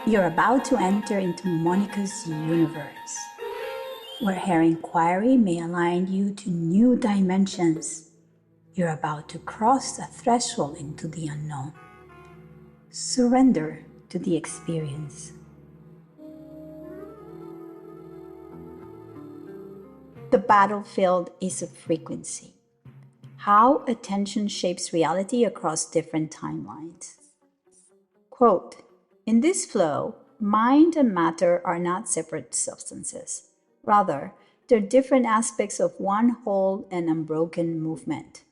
You're about to enter into Monica's universe, where her inquiry may align you to new dimensions. You're about to cross a threshold into the unknown. Surrender to the experience. The battlefield is a frequency. How attention shapes reality across different timelines. Quote, in this flow, mind and matter are not separate substances. Rather, they're different aspects of one whole and unbroken movement.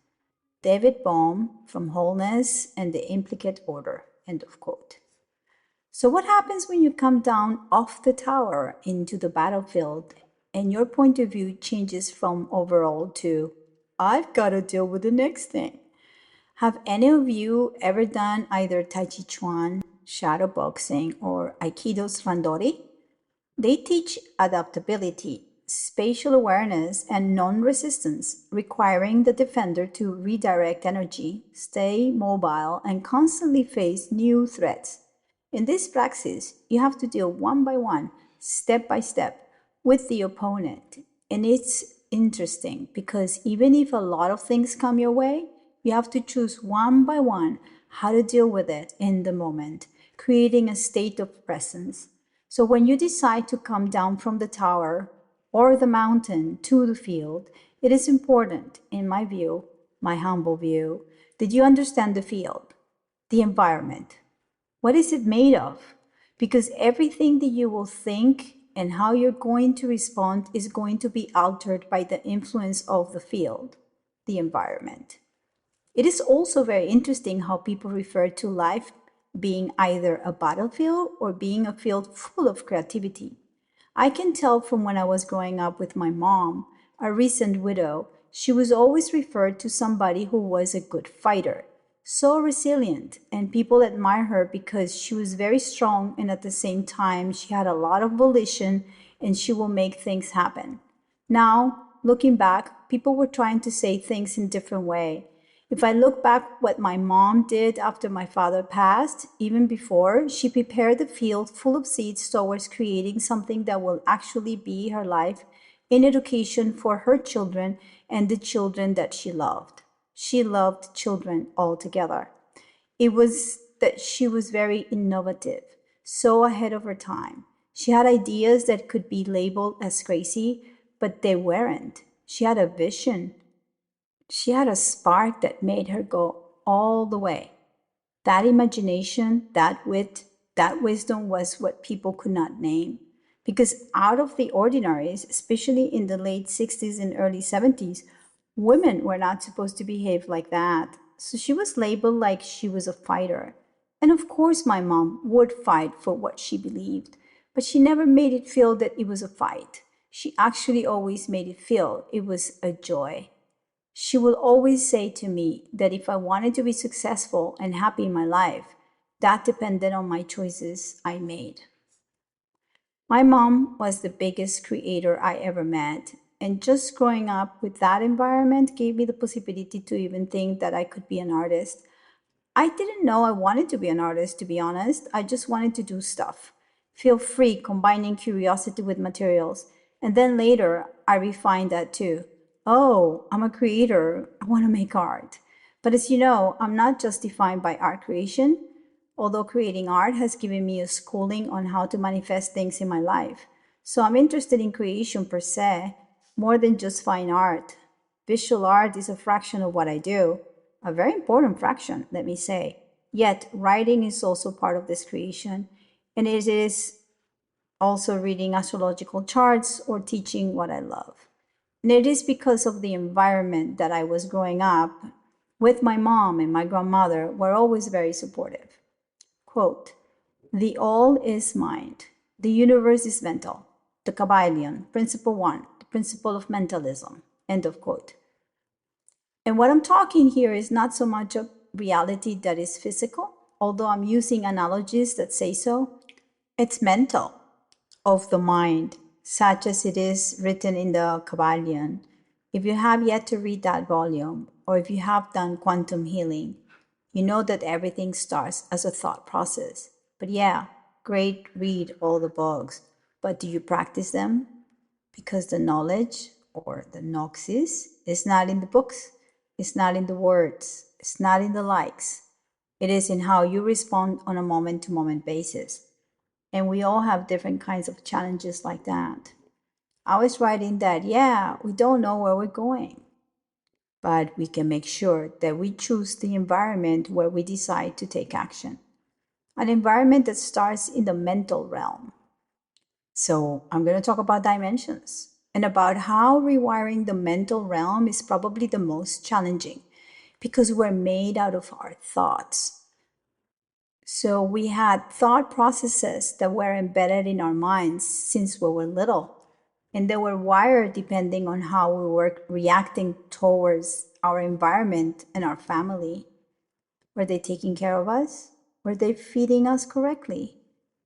David Bohm from Wholeness and the Implicate order. End of quote. So what happens when you come down off the tower into the battlefield and your point of view changes from overall to, I've got to deal with the next thing? Have any of you ever done either Tai Chi Chuan, shadow boxing, or Aikido's Randori? They teach adaptability, spatial awareness, and non-resistance, requiring the defender to redirect energy, stay mobile, and constantly face new threats. In this praxis, you have to deal one by one, step by step, with the opponent. And it's interesting because even if a lot of things come your way, you have to choose one by one how to deal with it in the moment, creating a state of presence. So when you decide to come down from the tower or the mountain to the field, it is important, in my view, my humble view, that you understand the field, the environment. What is it made of? Because everything that you will think and how you're going to respond is going to be altered by the influence of the field, the environment. It is also very interesting how people refer to life being either a battlefield or being a field full of creativity. I can tell from when I was growing up with my mom, a recent widow, she was always referred to somebody who was a good fighter, so resilient, and people admire her because she was very strong and at the same time she had a lot of volition and she will make things happen. Now, looking back, people were trying to say things in different way. If I look back what my mom did after my father passed, even before, she prepared the field full of seeds towards creating something that will actually be her life in education for her children and the children that she loved. She loved children altogether. It was that she was very innovative, so ahead of her time. She had ideas that could be labeled as crazy, but they weren't. She had a vision. She had a spark that made her go all the way. That imagination, that wit, that wisdom was what people could not name. Because out of the ordinaries, especially in the late 60s and early 70s, women were not supposed to behave like that. So she was labeled like she was a fighter. And of course, my mom would fight for what she believed, but she never made it feel that it was a fight. She actually always made it feel it was a joy. She will always say to me that if I wanted to be successful and happy in my life, that depended on my choices I made. My mom was the biggest creator I ever met, and just growing up with that environment gave me the possibility to even think that I could be an artist. I didn't know I wanted to be an artist, to be honest. I just wanted to do stuff, feel free combining curiosity with materials. And then later, I refined that too. Oh, I'm a creator. I want to make art. But as you know, I'm not just defined by art creation, although creating art has given me a schooling on how to manifest things in my life. So I'm interested in creation per se, more than just fine art. Visual art is a fraction of what I do, a very important fraction, let me say. Yet, writing is also part of this creation, and it is also reading astrological charts or teaching what I love. And it is because of the environment that I was growing up with my mom and my grandmother were always very supportive. Quote, the all is mind. The universe is mental. The Kabbalion, Principle 1, the principle of mentalism. End of quote. And what I'm talking here is not so much a reality that is physical, although I'm using analogies that say so. It's mental, of the mind, such as it is written in the Kabbalion. If you have yet to read that volume, or if you have done quantum healing, you know that everything starts as a thought process. But yeah, Great, read all the books, but do you practice them? Because the knowledge or the noxis is not in the books, it's not in the words, it's not in the likes. It is in how you respond on a moment to moment basis. And we all have different kinds of challenges like that. I was writing that, yeah, we don't know where we're going, but we can make sure that we choose the environment where we decide to take action. An environment that starts in the mental realm. So I'm going to talk about dimensions and about how rewiring the mental realm is probably the most challenging because we're made out of our thoughts. So we had thought processes that were embedded in our minds since we were little, and they were wired depending on how we were reacting towards our environment and our family. Were they taking care of us? Were they feeding us correctly?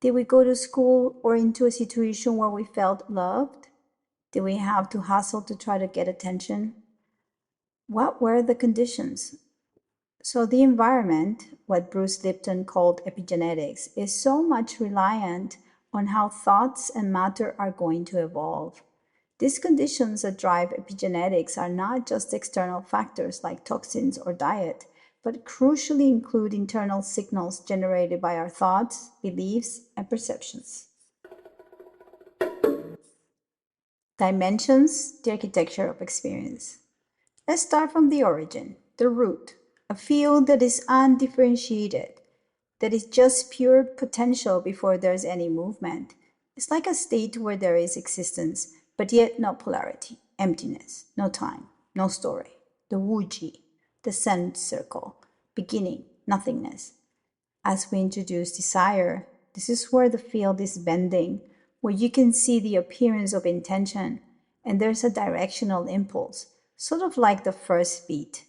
Did we go to school or into a situation where we felt loved? Did we have to hustle to try to get attention? What were the conditions? So, the environment, what Bruce Lipton called epigenetics, is so much reliant on how thoughts and matter are going to evolve. These conditions that drive epigenetics are not just external factors like toxins or diet, but crucially include internal signals generated by our thoughts, beliefs, and perceptions. Dimensions, the architecture of experience. Let's start from the origin, the root, a field that is undifferentiated, that is just pure potential before there's any movement. It's like a state where there is existence, but yet no polarity, emptiness, no time, no story. The Wuji, the sense circle, beginning, nothingness. As we introduce desire, this is where the field is bending, where you can see the appearance of intention, and there's a directional impulse, sort of like the first beat.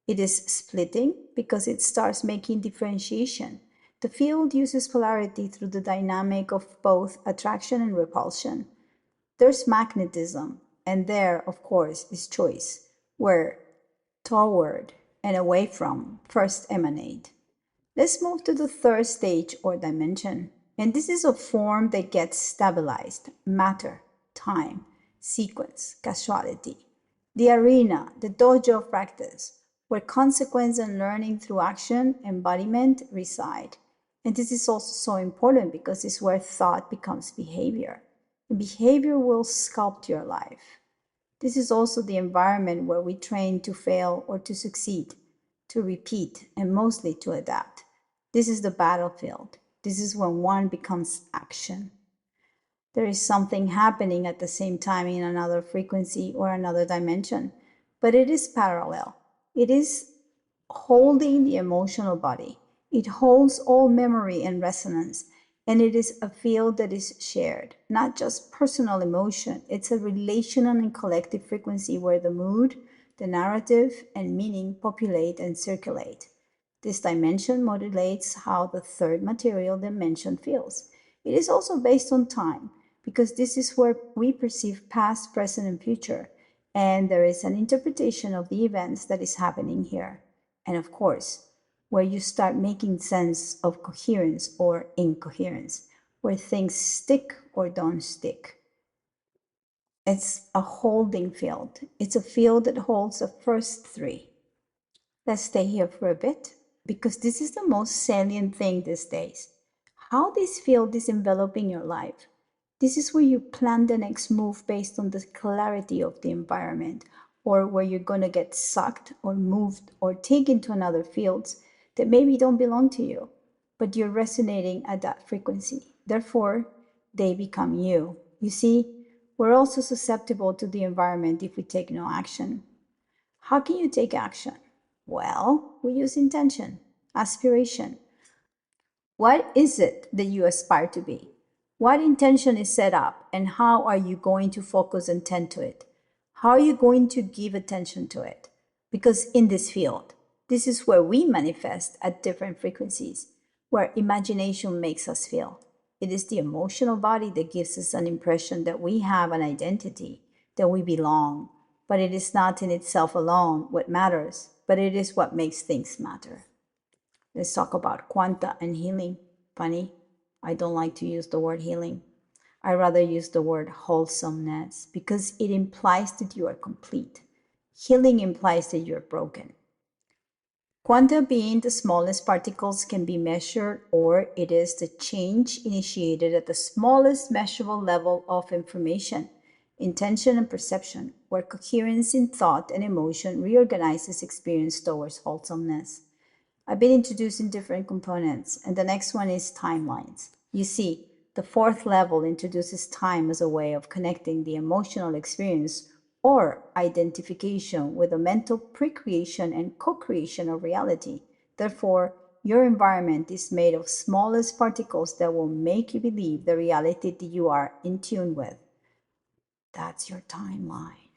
It is splitting because it starts making differentiation. The field uses polarity through the dynamic of both attraction and repulsion. There's magnetism, and there, of course, is choice, where toward and away from first emanate. Let's move to the third stage or dimension. And this is a form that gets stabilized, matter, time, sequence, causality. The arena, the dojo of practice, where consequence and learning through action, embodiment reside. And this is also so important because it's where thought becomes behavior. And behavior will sculpt your life. This is also the environment where we train to fail or to succeed, to repeat, and mostly to adapt. This is the battlefield. This is when one becomes action. There is something happening at the same time in another frequency or another dimension, but it is parallel. It is holding the emotional body. It holds all memory and resonance, and it is a field that is shared, not just personal emotion. It's a relational and collective frequency where the mood, the narrative, and meaning populate and circulate. This dimension modulates how the third material dimension feels. It is also based on time, because this is where we perceive past, present, and future, and there is an interpretation of the events that is happening here. And of course, where you start making sense of coherence or incoherence, where things stick or don't stick. It's a holding field. It's a field that holds the first three. Let's stay here for a bit because this is the most salient thing these days. How this field is enveloping your life. This is where you plan the next move based on the clarity of the environment, or where you're going to get sucked or moved or taken to another fields that maybe don't belong to you, but you're resonating at that frequency. Therefore, they become you. You see, we're also susceptible to the environment if we take no action. How can you take action? Well, we use intention, aspiration. What is it that you aspire to be? What intention is set up, and how are you going to focus and tend to it? How are you going to give attention to it? Because in this field, this is where we manifest at different frequencies, where imagination makes us feel. It is the emotional body that gives us an impression that we have an identity, that we belong. But it is not in itself alone what matters, but it is what makes things matter. Let's talk about quanta and healing. Funny. I don't like to use the word healing. I rather use the word wholesomeness because it implies that you are complete. Healing implies that you're broken. Quanta being the smallest particles can be measured, or it is the change initiated at the smallest measurable level of information, intention, and perception, where coherence in thought and emotion reorganizes experience towards wholesomeness. I've been introducing different components, and the next one is timelines. You see, the fourth level introduces time as a way of connecting the emotional experience or identification with the mental pre-creation and co-creation of reality. Therefore, your environment is made of smallest particles that will make you believe the reality that you are in tune with. That's your timeline.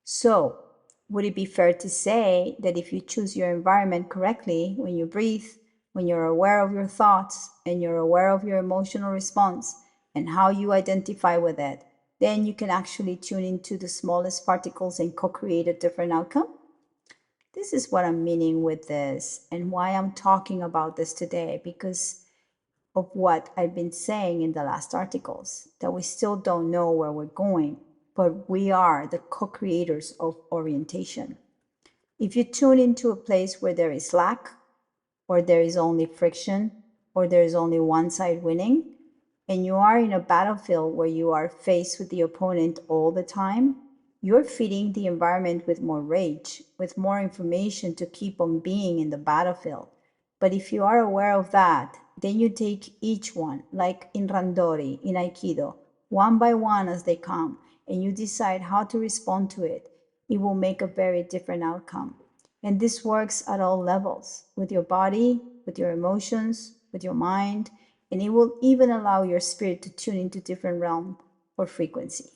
So, would it be fair to say that if you choose your environment correctly, when you breathe, when you're aware of your thoughts and you're aware of your emotional response and how you identify with it, then you can actually tune into the smallest particles and co-create a different outcome? This is what I'm meaning with this and why I'm talking about this today, because of what I've been saying in the last articles, that we still don't know where we're going, but we are the co-creators of orientation. If you tune into a place where there is lack, or there is only friction, or there is only one side winning, and you are in a battlefield where you are faced with the opponent all the time, you're feeding the environment with more rage, with more information to keep on being in the battlefield. But if you are aware of that, then you take each one, like in Randori, in Aikido, one by one as they come, and you decide how to respond to it. It will make a very different outcome. And this works at all levels, with your body, with your emotions, with your mind, and it will even allow your spirit to tune into different realm or frequency.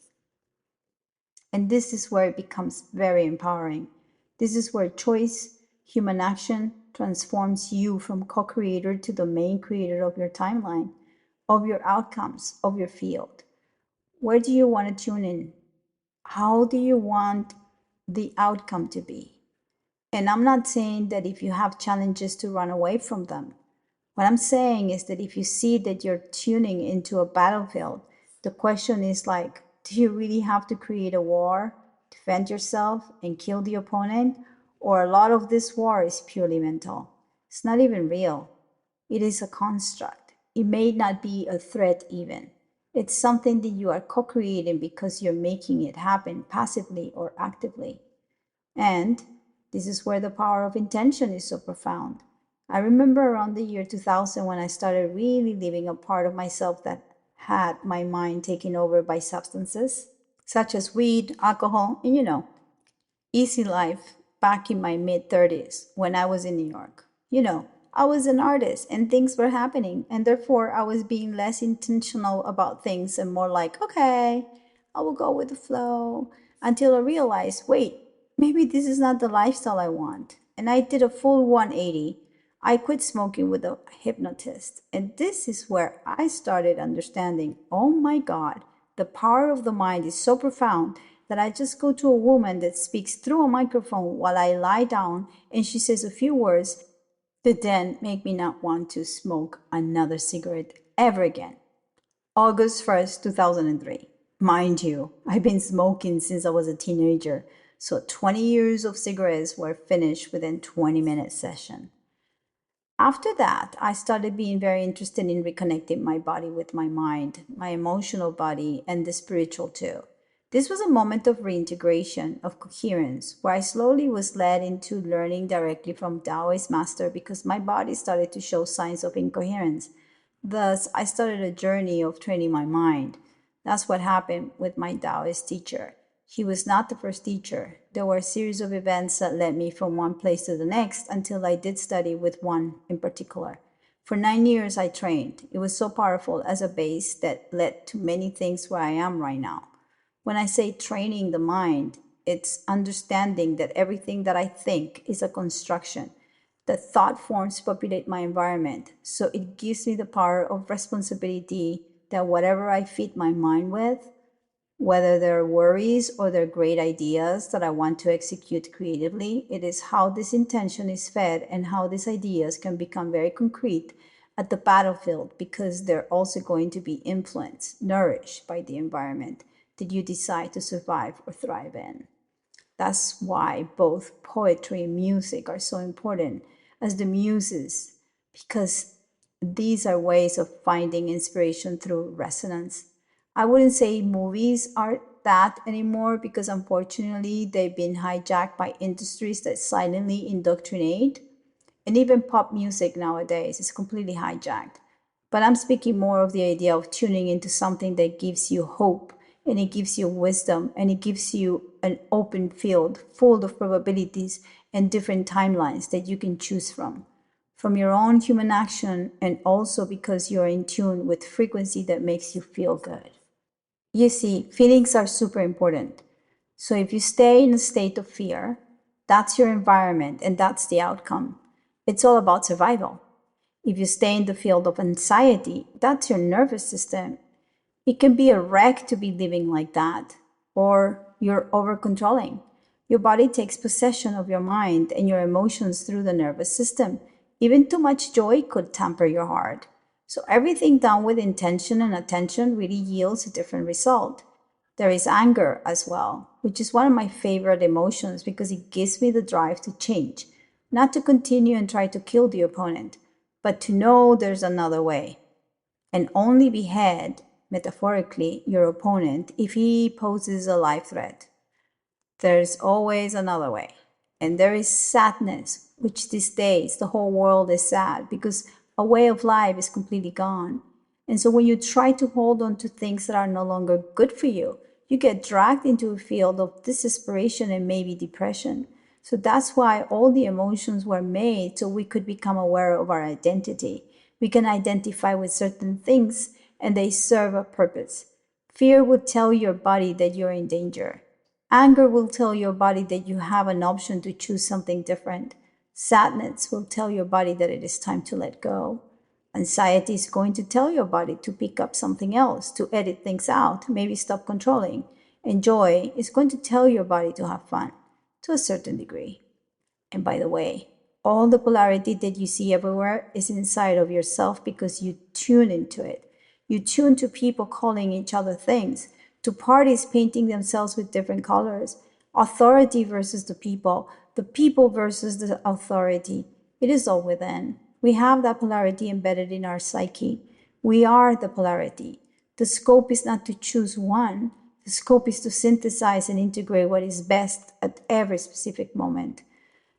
And this is where it becomes very empowering. This is where choice, human action, transforms you from co-creator to the main creator of your timeline, of your outcomes, of your field. Where do you want to tune in? How do you want the outcome to be? And I'm not saying that if you have challenges to run away from them. What I'm saying is that if you see that you're tuning into a battlefield, the question is like, do you really have to create a war, defend yourself, and kill the opponent? Or a lot of this war is purely mental. It's not even real. It is a construct. It may not be a threat even. It's something that you are co-creating because you're making it happen passively or actively. And this is where the power of intention is so profound. I remember around the year 2000 when I started really living a part of myself that had my mind taken over by substances such as weed, alcohol, and easy life back in my mid 30s when I was in New York. I was an artist and things were happening, and therefore I was being less intentional about things and more like, okay, I will go with the flow until I realized, wait, maybe this is not the lifestyle I want. And I did a full 180. I quit smoking with a hypnotist. And this is where I started understanding, oh my God, the power of the mind is so profound that I just go to a woman that speaks through a microphone while I lie down and she says a few words that then make me not want to smoke another cigarette ever again. August 1st, 2003. Mind you, I've been smoking since I was a teenager, so 20 years of cigarettes were finished within 20-minute session. After that, I started being very interested in reconnecting my body with my mind, my emotional body, and the spiritual too. This was a moment of reintegration, of coherence, where I slowly was led into learning directly from Taoist master because my body started to show signs of incoherence. Thus, I started a journey of training my mind. That's what happened with my Taoist teacher. He was not the first teacher. There were a series of events that led me from one place to the next until I did study with one in particular. For 9 years, I trained. It was so powerful as a base that led to many things where I am right now. When I say training the mind, it's understanding that everything that I think is a construction. The thought forms populate my environment, so it gives me the power of responsibility that whatever I feed my mind with, whether they're worries or they're great ideas that I want to execute creatively, it is how this intention is fed and how these ideas can become very concrete at the battlefield because they're also going to be influenced, nourished by the environment that you decide to survive or thrive in. That's why both poetry and music are so important as the muses, because these are ways of finding inspiration through resonance. I wouldn't say movies are that anymore because unfortunately they've been hijacked by industries that silently indoctrinate. And even pop music nowadays is completely hijacked. But I'm speaking more of the idea of tuning into something that gives you hope and it gives you wisdom and it gives you an open field full of probabilities and different timelines that you can choose from your own human action, and also because you're in tune with frequency that makes you feel good. You see, feelings are super important. So if you stay in a state of fear, that's your environment and that's the outcome. It's all about survival. If you stay in the field of anxiety, that's your nervous system. It can be a wreck to be living like that, or you're over controlling. Your body takes possession of your mind and your emotions through the nervous system. Even too much joy could tamper your heart. So everything done with intention and attention really yields a different result. There is anger as well, which is one of my favorite emotions because it gives me the drive to change, not to continue and try to kill the opponent, but to know there's another way, and only behead, metaphorically, your opponent if he poses a life threat. There's always another way. And there is sadness, which these days the whole world is sad because a way of life is completely gone. And so when you try to hold on to things that are no longer good for you, you get dragged into a field of desperation and maybe depression. So that's why all the emotions were made so we could become aware of our identity. We can identify with certain things and they serve a purpose. Fear will tell your body that you're in danger. Anger will tell your body that you have an option to choose something different. Sadness will tell your body that it is time to let go. Anxiety is going to tell your body to pick up something else, to edit things out, maybe stop controlling. And joy is going to tell your body to have fun, to a certain degree. And by the way, all the polarity that you see everywhere is inside of yourself because you tune into it. You tune to people calling each other things, to parties painting themselves with different colors, authority versus the people versus the authority. It is all within. We have that polarity embedded in our psyche. We are the polarity. The scope is not to choose one. The scope is to synthesize and integrate what is best at every specific moment.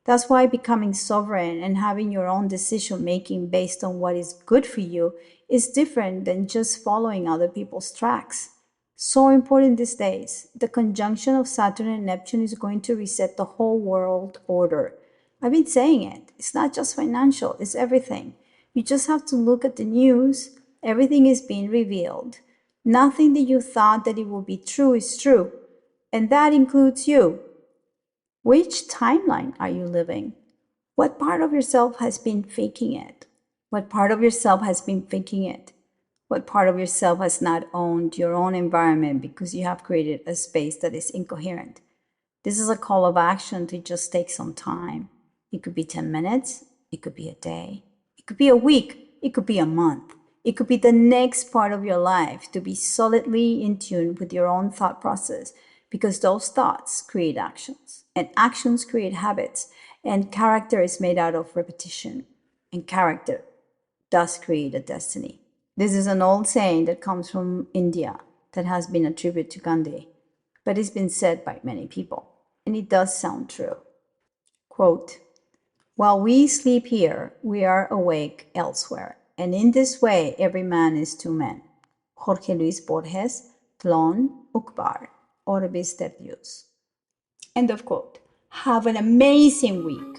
That's why becoming sovereign and having your own decision making based on what is good for you is different than just following other people's tracks. So important these days. The conjunction of Saturn and Neptune is going to reset the whole world order. I've been saying it. It's not just financial, it's everything. You just have to look at the news. Everything is being revealed. Nothing that you thought that it would be true is true. And that includes you. Which timeline are you living? What part of yourself has been faking it? What part of yourself has been faking it? What part of yourself has not owned your own environment because you have created a space that is incoherent? This is a call of action to just take some time. It could be 10 minutes. It could be a day. It could be a week. It could be a month. It could be the next part of your life to be solidly in tune with your own thought process, because those thoughts create actions, and actions create habits, and character is made out of repetition, and character does create a destiny. This is an old saying that comes from India that has been attributed to Gandhi, but it's been said by many people, and it does sound true. Quote, "While we sleep here, we are awake elsewhere, and in this way every man is two men." Jorge Luis Borges, Tlon Ukbar, Orbis Tertius. End of quote. Have an amazing week.